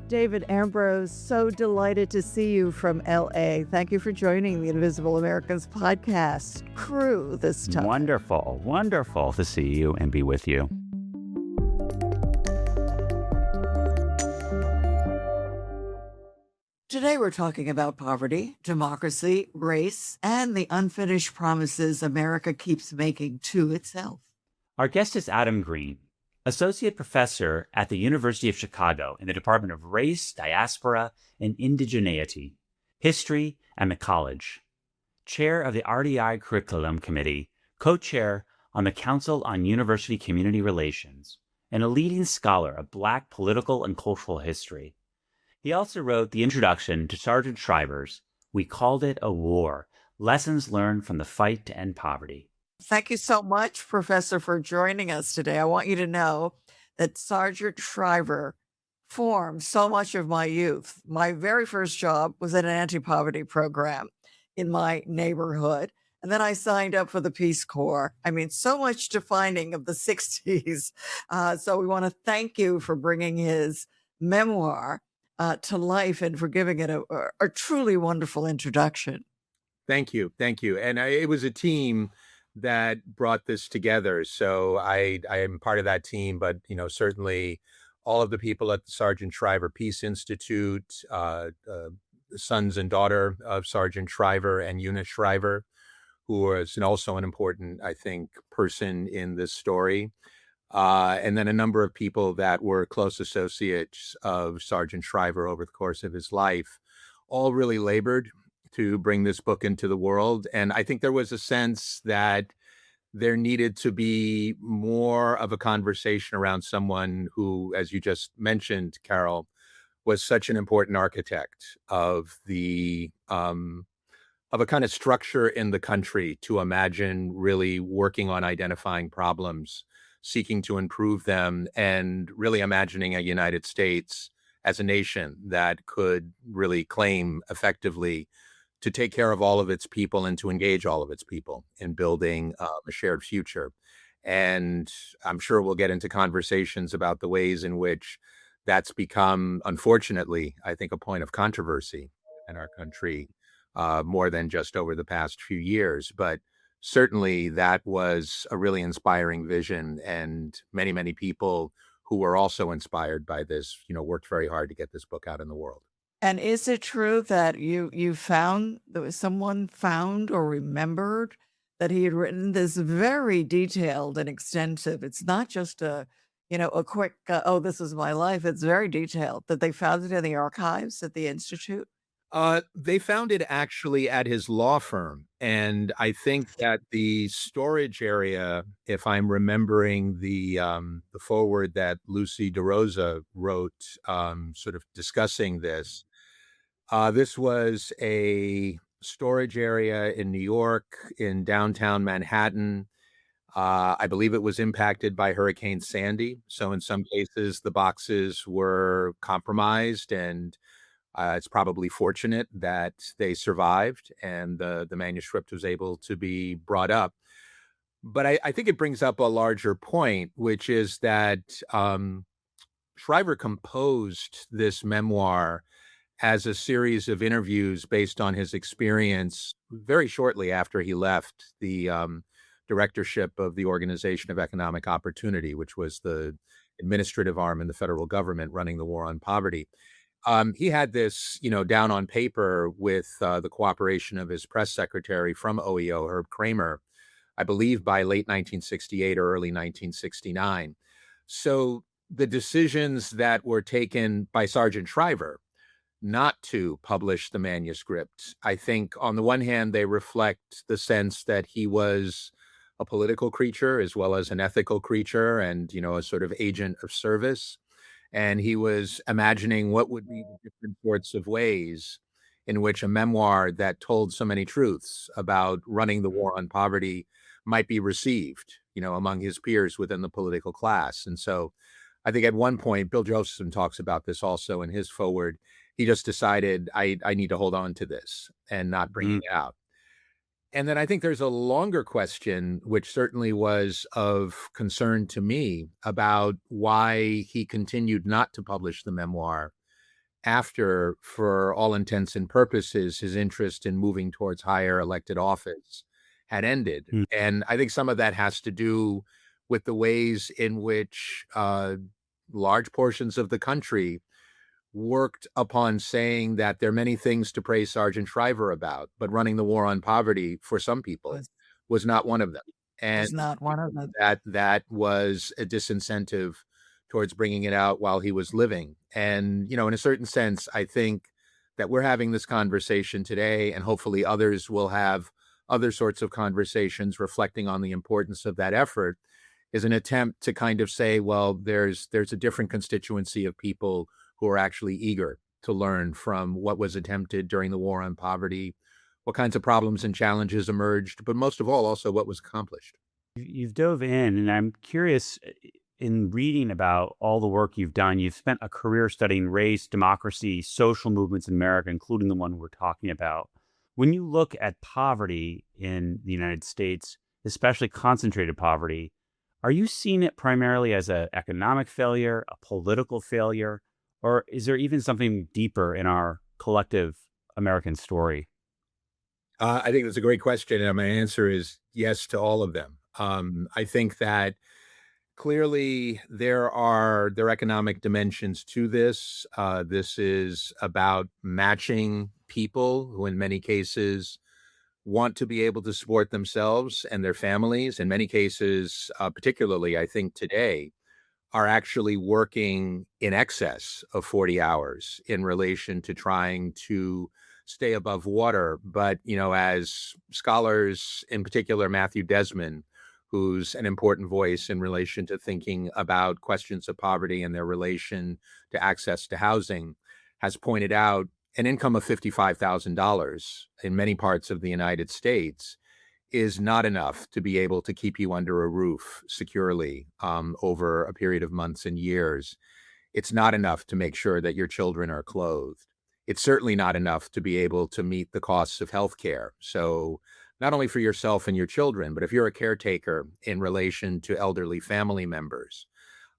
David Ambroz, so delighted to see you from LA. Thank you for joining the Invisible Americans podcast crew this time. Wonderful to see you and be with you. Today we're talking about poverty, democracy, race, and the unfinished promises America keeps making to itself. Our guest is Adam Green, Associate Professor at the University of Chicago in the Department of Race, Diaspora, and Indigeneity, History, and the College, Chair of the RDI Curriculum Committee, Co-Chair on the Council on University Community Relations, and a leading scholar of Black political and cultural history. He also wrote the introduction to Sargent Shriver's We Called It a War, Lessons Learned from the Fight to End Poverty. Thank you so much, Professor, for joining us today. I want you to know that Sargent Shriver formed so much of my youth. My very first job was at an anti-poverty program in my neighborhood. And then I signed up for the Peace Corps. I mean, so much defining of the 60s. So we want to thank you for bringing his memoir to life and for giving it a truly wonderful introduction. Thank you. And it was a team that brought this together. So I am part of that team, but certainly all of the people at the Sargent Shriver Peace Institute, the sons and daughter of Sargent Shriver and Eunice Shriver, who was also an important, I think, person in this story. And then a number of people that were close associates of Sargent Shriver over the course of his life, all really labored to bring this book into the world. And I think there was a sense that there needed to be more of a conversation around someone who, as you just mentioned, Carol, was such an important architect of of a kind of structure in the country to imagine really working on identifying problems, seeking to improve them, and really imagining a United States as a nation that could really claim effectively to take care of all of its people and to engage all of its people in building a shared future. And I'm sure we'll get into conversations about the ways in which that's become, unfortunately, I think, a point of controversy in our country, more than just over the past few years. But certainly that was a really inspiring vision, and many, many people who were also inspired by this, worked very hard to get this book out in the world. And is it true that you found, that someone found or remembered that he had written this very detailed and extensive, it's not just a quick, oh, this is my life. It's very detailed, that they found it in the archives at the Institute? They found it actually at his law firm. And I think that the storage area, if I'm remembering the foreword that Lucy DeRosa wrote, sort of discussing this, this was a storage area in New York, in downtown Manhattan. I believe it was impacted by Hurricane Sandy. So in some cases, the boxes were compromised, and it's probably fortunate that they survived and the manuscript was able to be brought up. But I think it brings up a larger point, which is that Shriver composed this memoir as a series of interviews based on his experience very shortly after he left the directorship of the Organization of Economic Opportunity, which was the administrative arm in the federal government running the war on poverty. He had this, down on paper with the cooperation of his press secretary from OEO, Herb Kramer, I believe by late 1968 or early 1969. So the decisions that were taken by Sargent Shriver not to publish the manuscript, I think on the one hand, they reflect the sense that he was a political creature as well as an ethical creature and, a sort of agent of service. And he was imagining what would be the different sorts of ways in which a memoir that told so many truths about running the war on poverty might be received, among his peers within the political class. And so I think at one point, Bill Josephson talks about this also in his foreword, he just decided, I need to hold on to this and not bring it out. And then I think there's a longer question, which certainly was of concern to me, about why he continued not to publish the memoir after, for all intents and purposes, his interest in moving towards higher elected office had ended. Mm. And I think some of that has to do with the ways in which large portions of the country worked upon saying that there are many things to praise Sargent Shriver about, but running the war on poverty for some people Was was not one of them. And was not one of them. that was a disincentive towards bringing it out while he was living. And, in a certain sense, I think that we're having this conversation today, and hopefully others will have other sorts of conversations reflecting on the importance of that effort, is an attempt to kind of say, well, there's a different constituency of people who are actually eager to learn from what was attempted during the war on poverty, what kinds of problems and challenges emerged, but most of all, also what was accomplished. You've dove in, and I'm curious, in reading about all the work you've done, you've spent a career studying race, democracy, social movements in America, including the one we're talking about. When you look at poverty in the United States, especially concentrated poverty, are you seeing it primarily as an economic failure, a political failure, or is there even something deeper in our collective American story? I think that's a great question, and my answer is yes to all of them. I think that clearly there are economic dimensions to this. This is about matching people who, in many cases, want to be able to support themselves and their families. In many cases, particularly, I think today, are actually working in excess of 40 hours in relation to trying to stay above water. But, as scholars, in particular, Matthew Desmond, who's an important voice in relation to thinking about questions of poverty and their relation to access to housing, has pointed out, an income of $55,000 in many parts of the United States is not enough to be able to keep you under a roof securely over a period of months and years. It's not enough to make sure that your children are clothed. It's certainly not enough to be able to meet the costs of healthcare. So not only for yourself and your children, but if you're a caretaker in relation to elderly family members,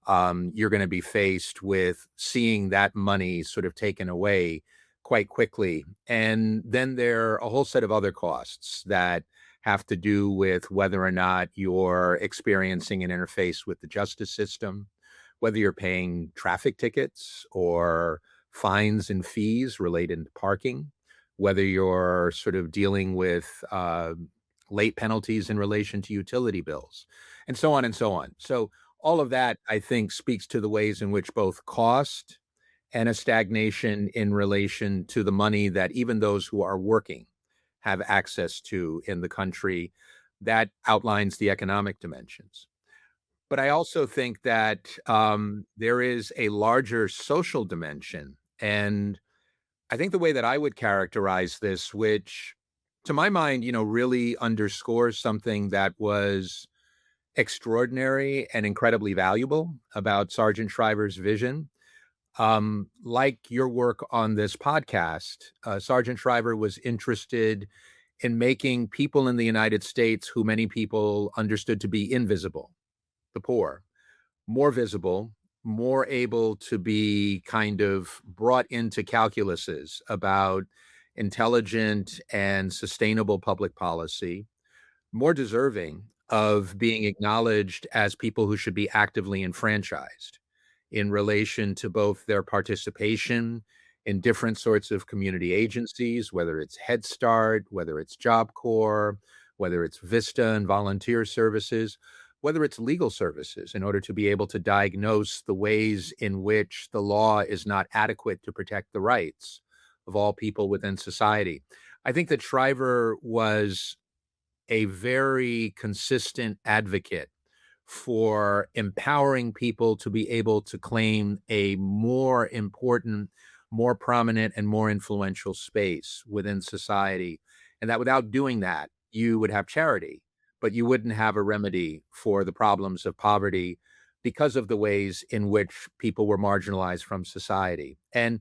you're going to be faced with seeing that money sort of taken away quite quickly. And then there are a whole set of other costs that have to do with whether or not you're experiencing an interface with the justice system, whether you're paying traffic tickets or fines and fees related to parking, whether you're sort of dealing with late penalties in relation to utility bills, and so on and so on. So all of that, I think, speaks to the ways in which both cost and a stagnation in relation to the money that even those who are working have access to in the country. That outlines the economic dimensions. But I also think that there is a larger social dimension. And I think the way that I would characterize this, which to my mind, really underscores something that was extraordinary and incredibly valuable about Sargent Shriver's vision. Like your work on this podcast, Sargent Shriver was interested in making people in the United States who many people understood to be invisible, the poor, more visible, more able to be kind of brought into calculuses about intelligent and sustainable public policy, more deserving of being acknowledged as people who should be actively enfranchised in relation to both their participation in different sorts of community agencies, whether it's Head Start, whether it's Job Corps, whether it's Vista and volunteer services, whether it's legal services, in order to be able to diagnose the ways in which the law is not adequate to protect the rights of all people within society. I think that Shriver was a very consistent advocate for empowering people to be able to claim a more important, more prominent, and more influential space within society. And that without doing that, you would have charity, but you wouldn't have a remedy for the problems of poverty because of the ways in which people were marginalized from society. And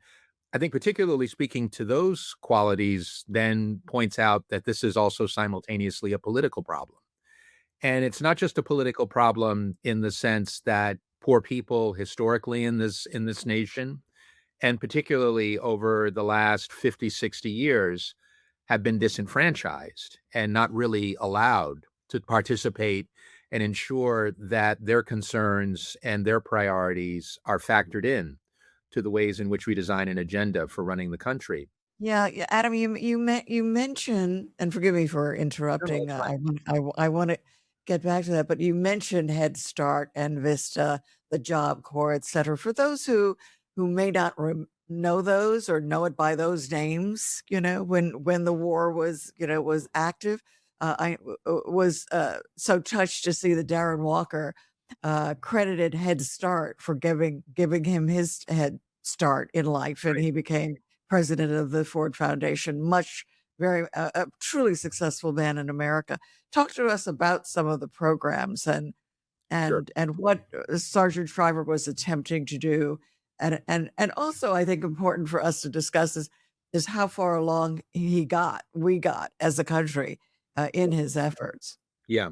I think particularly speaking to those qualities then points out that this is also simultaneously a political problem. And it's not just a political problem in the sense that poor people historically in this nation and particularly over the last 50, 60 years, have been disenfranchised and not really allowed to participate and ensure that their concerns and their priorities are factored in to the ways in which we design an agenda for running the country. Yeah, yeah, Adam, you mentioned, and forgive me for No, no, interrupting. it's fine. I want to get back to that, but you mentioned Head Start and Vista, the Job Corps, et cetera. For those who may not know those or know it by those names, when the war was was active, was so touched to see that Darren Walker credited Head Start for giving him his head start in life, and Right. he became president of the Ford Foundation, very a truly successful man in America. Talk to us about some of the programs Sure. and what Sergeant Shriver was attempting to do, and also I think important for us to discuss is how far along we got as a country in his efforts. Yeah.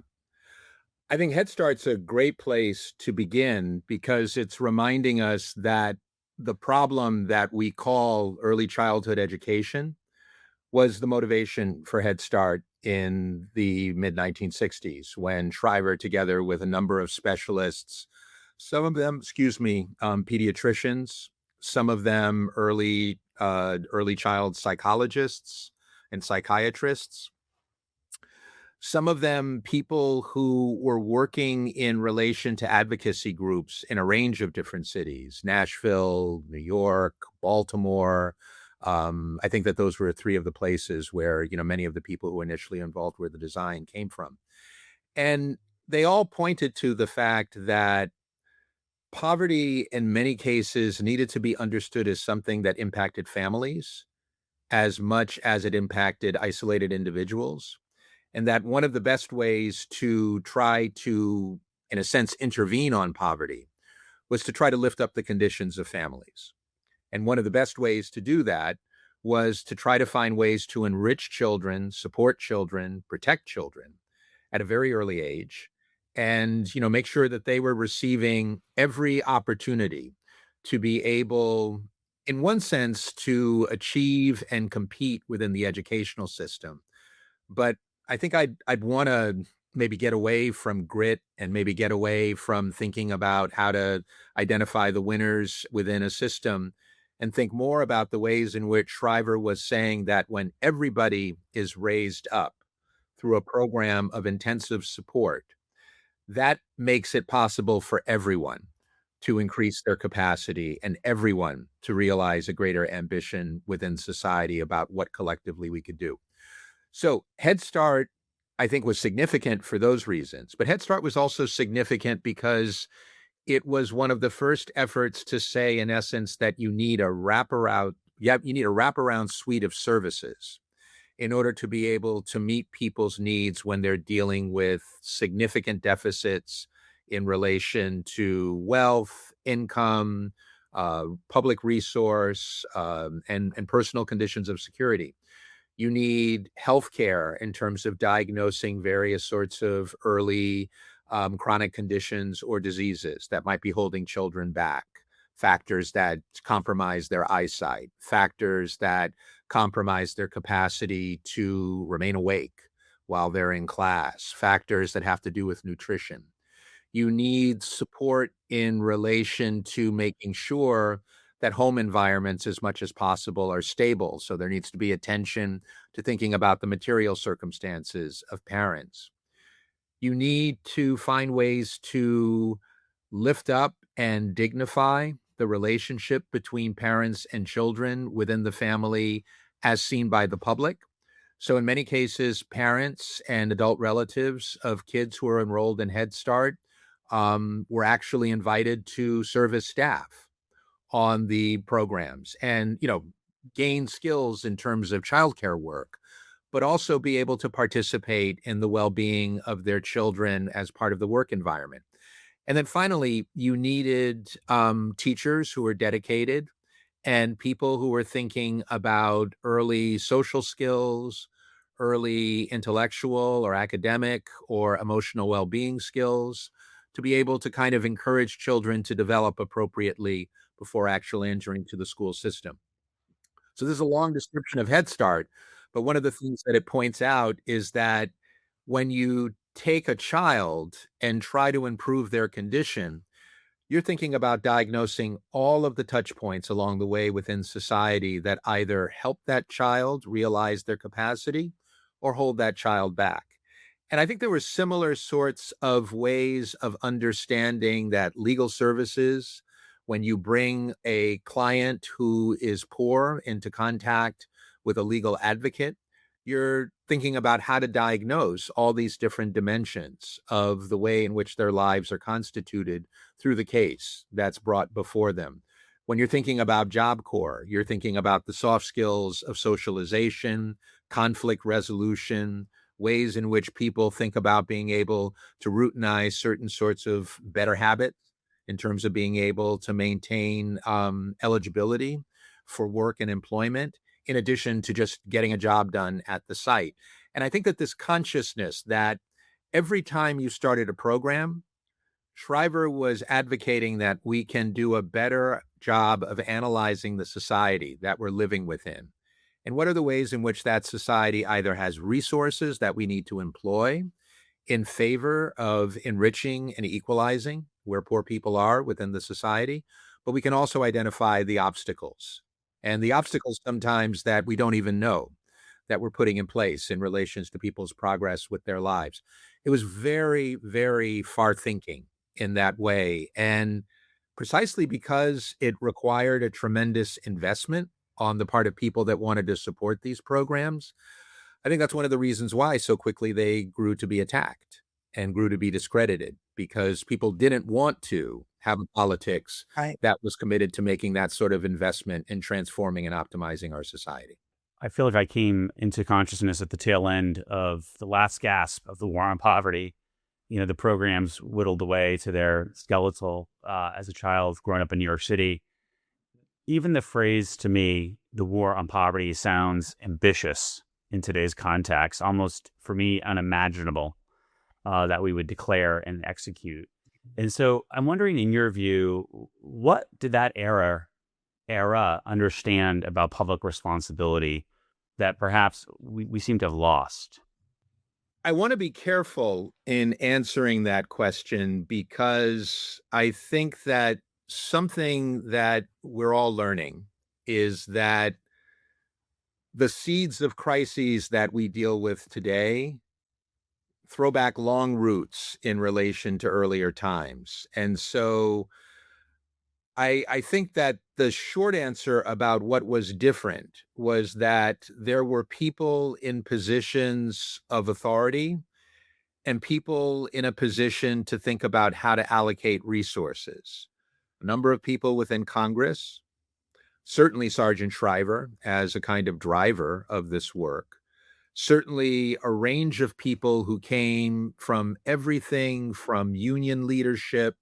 I think Head Start's a great place to begin because it's reminding us that the problem that we call early childhood education was the motivation for Head Start in the mid 1960s when Shriver, together with a number of specialists, some of them, pediatricians, some of them early child psychologists and psychiatrists, some of them people who were working in relation to advocacy groups in a range of different cities, Nashville, New York, Baltimore. I think that those were three of the places where, many of the people who were initially involved with the design came from. And they all pointed to the fact that poverty in many cases needed to be understood as something that impacted families as much as it impacted isolated individuals, and that one of the best ways to try to, in a sense, intervene on poverty was to try to lift up the conditions of families. And one of the best ways to do that was to try to find ways to enrich children, support children, protect children at a very early age, and make sure that they were receiving every opportunity to be able, in one sense, to achieve and compete within the educational system. But I think I'd want to maybe get away from grit and maybe get away from thinking about how to identify the winners within a system and think more about the ways in which Shriver was saying that when everybody is raised up through a program of intensive support, that makes it possible for everyone to increase their capacity and everyone to realize a greater ambition within society about what collectively we could do. So Head Start, I think, was significant for those reasons, but Head Start was also significant because it was one of the first efforts to say, in essence, that you need a wraparound, you need a wraparound suite of services in order to be able to meet people's needs when they're dealing with significant deficits in relation to wealth, income, public resource, and personal conditions of security. You need healthcare in terms of diagnosing various sorts of early chronic conditions or diseases that might be holding children back, factors that compromise their eyesight, factors that compromise their capacity to remain awake while they're in class, factors that have to do with nutrition. You need support in relation to making sure that home environments, as much as possible, are stable. So there needs to be attention to thinking about the material circumstances of parents. You need to find ways to lift up and dignify the relationship between parents and children within the family as seen by the public. So in many cases, parents and adult relatives of kids who are enrolled in Head Start were actually invited to serve as staff on the programs and, gain skills in terms of childcare work, but also be able to participate in the well-being of their children as part of the work environment. And then finally, you needed teachers who were dedicated and people who were thinking about early social skills, early intellectual or academic or emotional well-being skills to be able to kind of encourage children to develop appropriately before actually entering to the school system. So this is a long description of Head Start, but one of the things that it points out is that when you take a child and try to improve their condition, you're thinking about diagnosing all of the touch points along the way within society that either help that child realize their capacity or hold that child back. And I think there were similar sorts of ways of understanding that legal services, when you bring a client who is poor into contact with a legal advocate, you're thinking about how to diagnose all these different dimensions of the way in which their lives are constituted through the case that's brought before them. When you're thinking about Job Corps, you're thinking about the soft skills of socialization, conflict resolution, ways in which people think about being able to routinize certain sorts of better habits in terms of being able to maintain eligibility for work and employment, in addition to just getting a job done at the site. And I think that this consciousness that every time you started a program, Shriver was advocating that we can do a better job of analyzing the society that we're living within. And what are the ways in which that society either has resources that we need to employ in favor of enriching and equalizing where poor people are within the society, but we can also identify the obstacles. And the obstacles sometimes that we don't even know that we're putting in place in relations to people's progress with their lives. It was very, very far thinking in that way. And precisely because it required a tremendous investment on the part of people that wanted to support these programs, I think that's one of the reasons why so quickly they grew to be attacked and grew to be discredited, because people didn't want to have a politics Right. that was committed to making that sort of investment in transforming and optimizing our society. I feel like I came into consciousness at the tail end of the last gasp of the war on poverty. You know, the programs whittled away to their skeletal as a child growing up in New York City. Even the phrase, to me, the war on poverty, sounds ambitious in today's context, almost for me unimaginable that we would declare and execute. And so I'm wondering, in your view, what did that era understand about public responsibility that perhaps we seem to have lost? I want to be careful in answering that question, because I think that something that we're all learning is that the seeds of crises that we deal with today throw back long roots in relation to earlier times. And so I think that the short answer about what was different was that there were people in positions of authority and people in a position to think about how to allocate resources. A number of people within Congress, certainly Sargent Shriver as a kind of driver of this work, certainly a range of people who came from everything from union leadership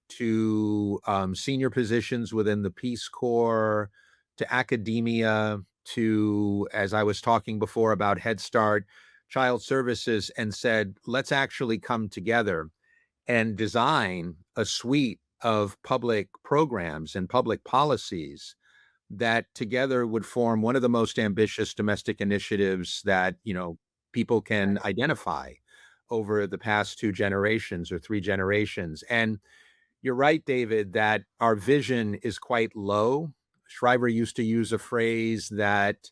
to senior positions within the Peace Corps, to academia, to, as I was talking before about Head Start, child services, and said, let's actually come together and design a suite of public programs and public policies that together would form one of the most ambitious domestic initiatives that, people can identify over the past 2 generations or 3 generations. And you're right, David, that our vision is quite low. Shriver used to use a phrase that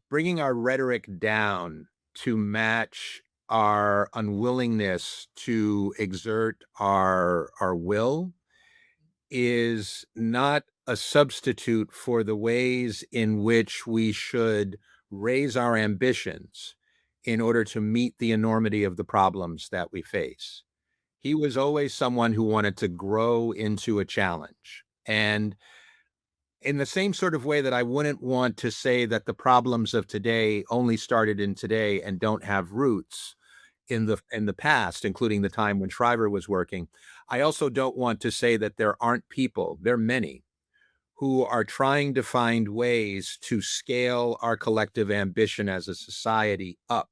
bringing our rhetoric down to match our unwillingness to exert our will is not a substitute for the ways in which we should raise our ambitions in order to meet the enormity of the problems that we face. He was always someone who wanted to grow into a challenge. And in the same sort of way that I wouldn't want to say that the problems of today only started in today and don't have roots in the past, including the time when Shriver was working, I also don't want to say that there aren't people, there are many, who are trying to find ways to scale our collective ambition as a society up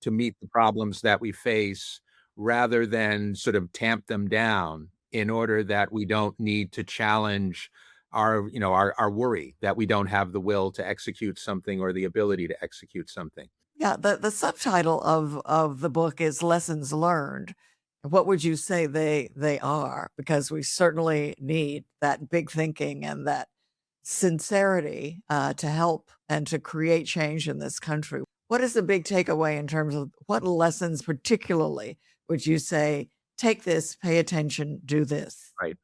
to meet the problems that we face rather than sort of tamp them down in order that we don't need to challenge our worry that we don't have the will to execute something or the ability to execute something. Yeah, the subtitle of the book is Lessons Learned. What would you say they are? Because we certainly need that big thinking and that sincerity to help and to create change in this country. What is the big takeaway in terms of what lessons, particularly, would you say, take this, pay attention, do this? Right.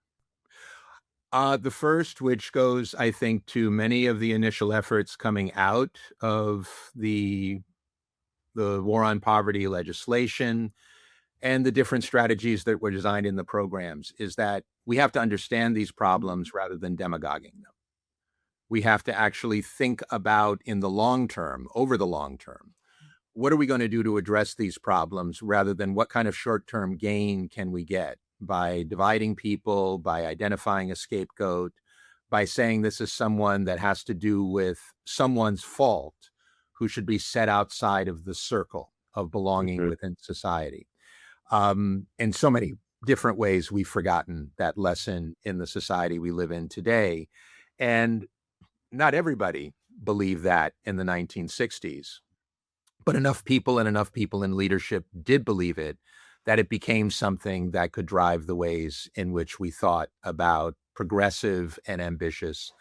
The first, which goes, I think, to many of the initial efforts coming out of the war on poverty legislation and the different strategies that were designed in the programs, is that we have to understand these problems rather than demagoguing them. We have to actually think about in the long term, over the long term, what are we going to do to address these problems rather than what kind of short-term gain can we get by dividing people, by identifying a scapegoat, by saying this is someone that has to do with someone's fault who should be set outside of the circle of belonging within society. In so many different ways, we've forgotten that lesson in the society we live in today. And not everybody believed that in the 1960s. But enough people in leadership did believe it, that it became something that could drive the ways in which we thought about progressive and ambitious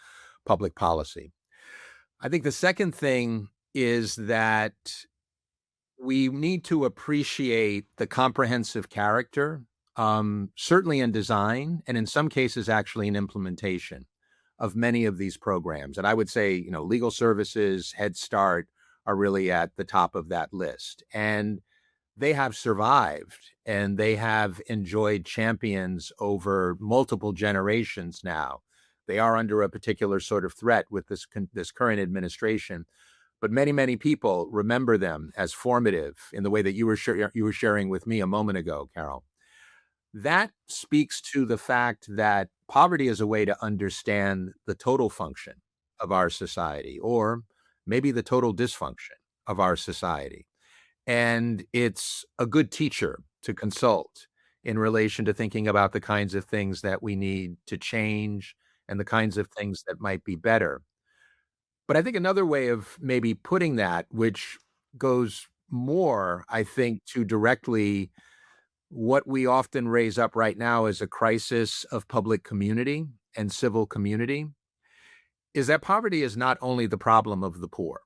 public policy. I think the second thing is that we need to appreciate the comprehensive character, certainly in design, and in some cases, actually in implementation of many of these programs. And I would say, legal services, Head Start, are really at the top of that list. And they have survived and they have enjoyed champions over multiple generations now. They are under a particular sort of threat with this current administration. But many, many people remember them as formative in the way that you were sharing with me a moment ago, Carol. That speaks to the fact that poverty is a way to understand the total function of our society, or maybe the total dysfunction of our society. And it's a good teacher to consult in relation to thinking about the kinds of things that we need to change and the kinds of things that might be better. But I think another way of maybe putting that, which goes more, I think, to directly what we often raise up right now as a crisis of public community and civil community, is that poverty is not only the problem of the poor.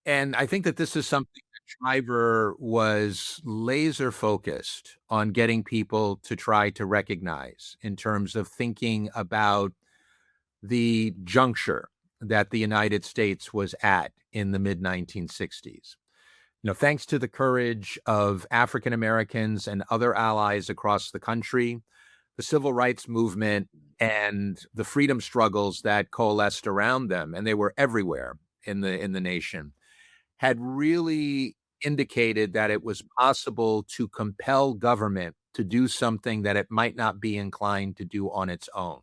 And I think that this is something that Shriver was laser focused on getting people to try to recognize in terms of thinking about the juncture that the United States was at in the mid 1960s. Thanks to the courage of African Americans and other allies across the country, the civil rights movement and the freedom struggles that coalesced around them, and they were everywhere in the nation, had really indicated that it was possible to compel government to do something that it might not be inclined to do on its own,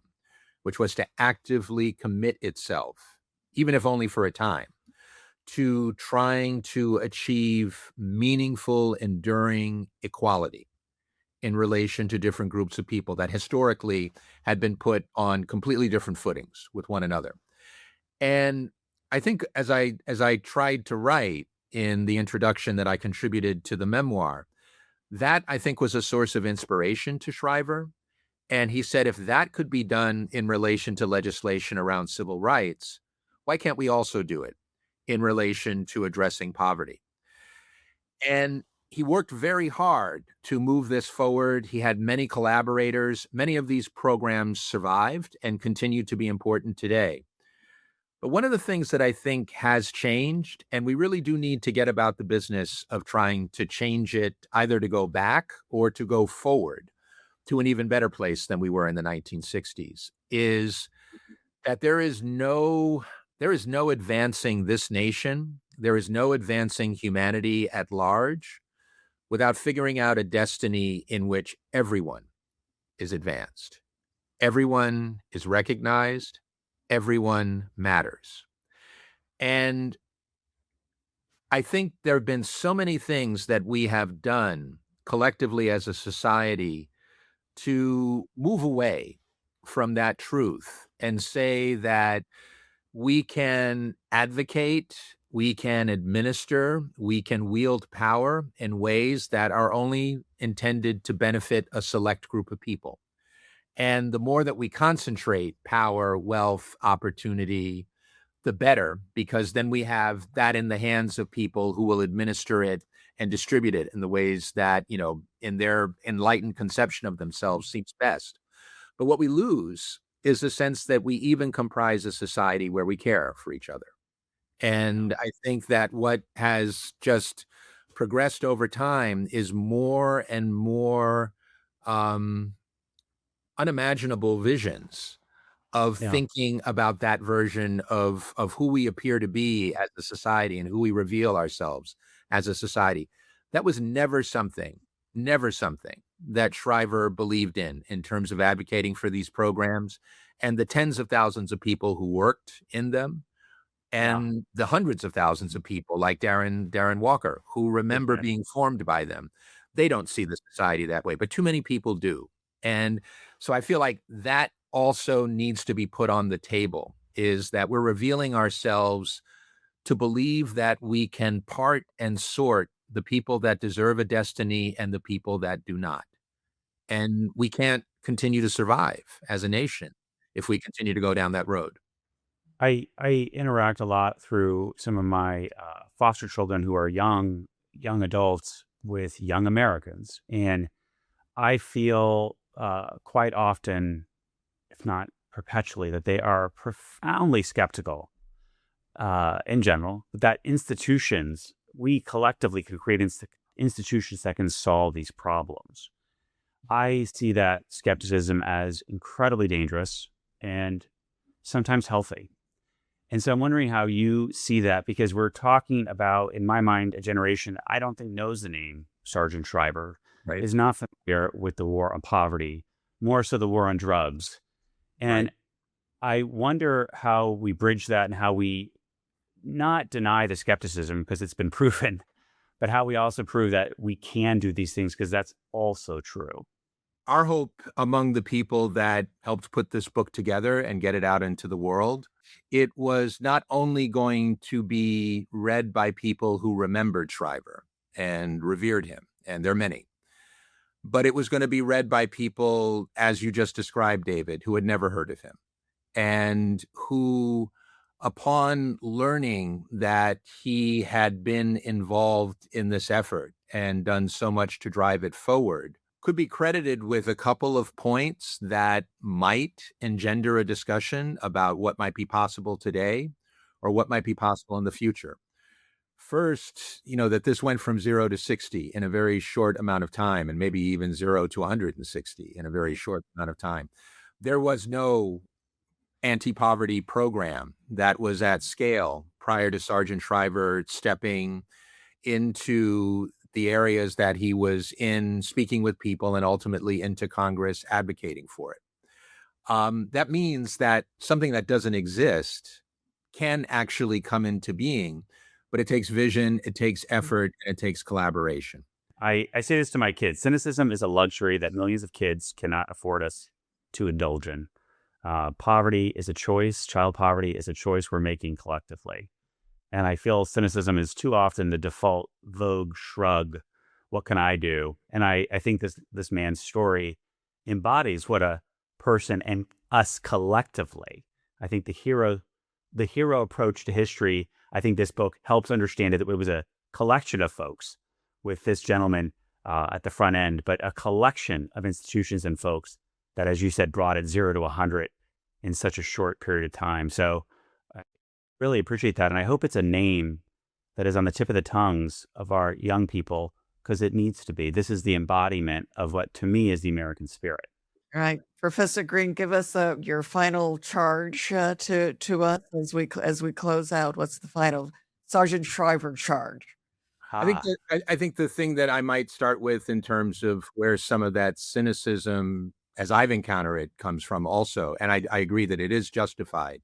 which was to actively commit itself, even if only for a time, to trying to achieve meaningful, enduring equality in relation to different groups of people that historically had been put on completely different footings with one another. And I think as I tried to write in the introduction that I contributed to the memoir, that I think was a source of inspiration to Shriver. And he said, if that could be done in relation to legislation around civil rights, why can't we also do it in relation to addressing poverty? And he worked very hard to move this forward. He had many collaborators. Many of these programs survived and continue to be important today. But one of the things that I think has changed, and we really do need to get about the business of trying to change it, either to go back or to go forward to an even better place than we were in the 1960s, is that there is no advancing this nation, there is no advancing humanity at large without figuring out a destiny in which everyone is advanced. Everyone is recognized. Everyone matters. And I think there have been so many things that we have done collectively as a society to move away from that truth and say that we can advocate, we can administer, we can wield power in ways that are only intended to benefit a select group of people. And the more that we concentrate power, wealth, opportunity, the better, because then we have that in the hands of people who will administer it and distribute it in the ways that, in their enlightened conception of themselves seems best. But what we lose is the sense that we even comprise a society where we care for each other. And I think that what has just progressed over time is more and more um, unimaginable visions of Yeah. thinking about that version of who we appear to be as a society and who we reveal ourselves as a society. That was never something that Shriver believed in terms of advocating for these programs and the tens of thousands of people who worked in them Yeah. and the hundreds of thousands of people like Darren Walker who remember Yeah. being formed by them. They don't see the society that way, but too many people do. And so I feel like that also needs to be put on the table, is that we're revealing ourselves to believe that we can part and sort the people that deserve a destiny and the people that do not. And we can't continue to survive as a nation if we continue to go down that road. I interact a lot through some of my foster children who are young adults with young Americans, and I feel quite often, if not perpetually, that they are profoundly skeptical in general that institutions, we collectively can create institutions that can solve these problems. I see that skepticism as incredibly dangerous and sometimes healthy. And so I'm wondering how you see that, because we're talking about, in my mind, a generation I don't think knows the name Sargent Shriver, Right. is not familiar with the war on poverty, more so the war on drugs. And Right. I wonder how we bridge that and how we not deny the skepticism because it's been proven, but how we also prove that we can do these things because that's also true. Our hope among the people that helped put this book together and get it out into the world, it was not only going to be read by people who remembered Shriver and revered him, and there are many, but it was going to be read by people, as you just described, David, who had never heard of him and who, upon learning that he had been involved in this effort and done so much to drive it forward, could be credited with a couple of points that might engender a discussion about what might be possible today or what might be possible in the future. First, that this went from 0 to 60 in a very short amount of time, and maybe even 0 to 160 in a very short amount of time. There was no anti-poverty program that was at scale prior to Sargent Shriver stepping into the areas that he was in, speaking with people, and ultimately into Congress advocating for it. That means that something that doesn't exist can actually come into being, but it takes vision, it takes effort, and it takes collaboration. I say this to my kids: cynicism is a luxury that millions of kids cannot afford us to indulge in. Poverty is a choice. Child poverty is a choice we're making collectively. And I feel cynicism is too often the default vogue shrug. What can I do? And I think this man's story embodies what a person and us collectively. I think the hero approach to history, I think this book helps understand it. It was a collection of folks with this gentleman at the front end, but a collection of institutions and folks that, as you said, brought it 0 to 100 in such a short period of time. So I really appreciate that. And I hope it's a name that is on the tip of the tongues of our young people, because it needs to be. This is the embodiment of what, to me, is the American spirit. All right, Professor Green, give us your final charge to us as we close out. What's the final Sergeant Shriver charge? I think the thing that I might start with in terms of where some of that cynicism, as I've encountered it, comes from also, and I agree that it is justified,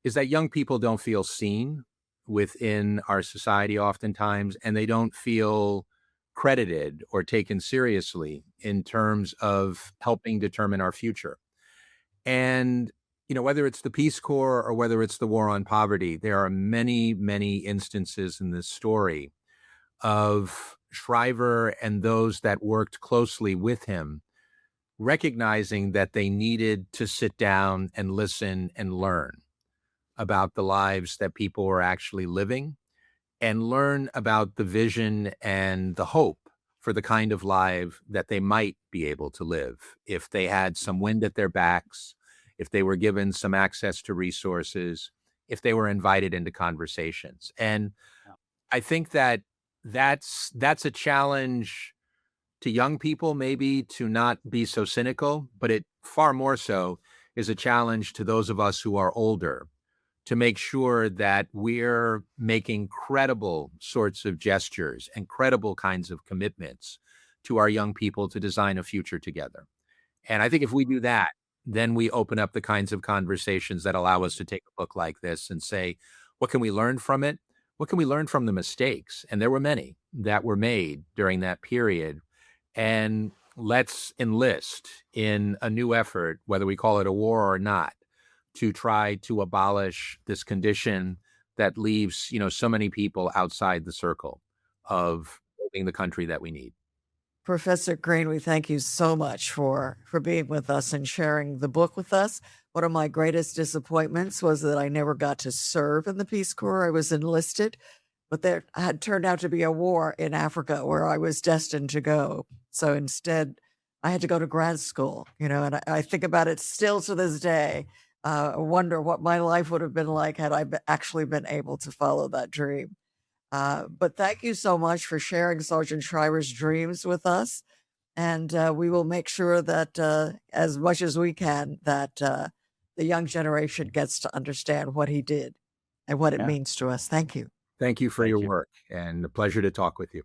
is that young people don't feel seen. within our society oftentimes, and they don't feel credited or taken seriously in terms of helping determine our future. And, whether it's the Peace Corps or whether it's the war on poverty, there are many, many instances in this story of Shriver and those that worked closely with him recognizing that they needed to sit down and listen and learn about the lives that people were actually living and learn about the vision and the hope for the kind of life that they might be able to live if they had some wind at their backs, if they were given some access to resources, if they were invited into conversations. And I think that that's a challenge to young people, maybe, to not be so cynical, but it far more so is a challenge to those of us who are older to make sure that we're making credible sorts of gestures and credible kinds of commitments to our young people to design a future together. And I think if we do that, then we open up the kinds of conversations that allow us to take a book like this and say, what can we learn from it? What can we learn from the mistakes? And there were many that were made during that period. And let's enlist in a new effort, whether we call it a war or not, to try to abolish this condition that leaves, so many people outside the circle of building the country that we need. Professor Green, we thank you so much for being with us and sharing the book with us. One of my greatest disappointments was that I never got to serve in the Peace Corps. I was enlisted, but there had turned out to be a war in Africa where I was destined to go. So instead, I had to go to grad school, and I think about it still to this day. I wonder what my life would have been like had I actually been able to follow that dream. But thank you so much for sharing Sargent Shriver's dreams with us. And we will make sure that as much as we can, that the young generation gets to understand what he did and what it means to us. Thank you. Thank you for your work, and a pleasure to talk with you.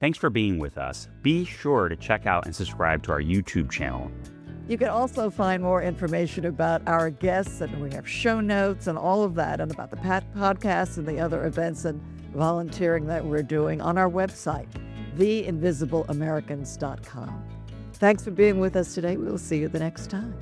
Thanks for being with us. Be sure to check out and subscribe to our YouTube channel. You can also find more information about our guests, and we have show notes and all of that, and about the podcast and the other events and volunteering that we're doing on our website, theinvisibleamericans.com. Thanks for being with us today. We'll see you the next time.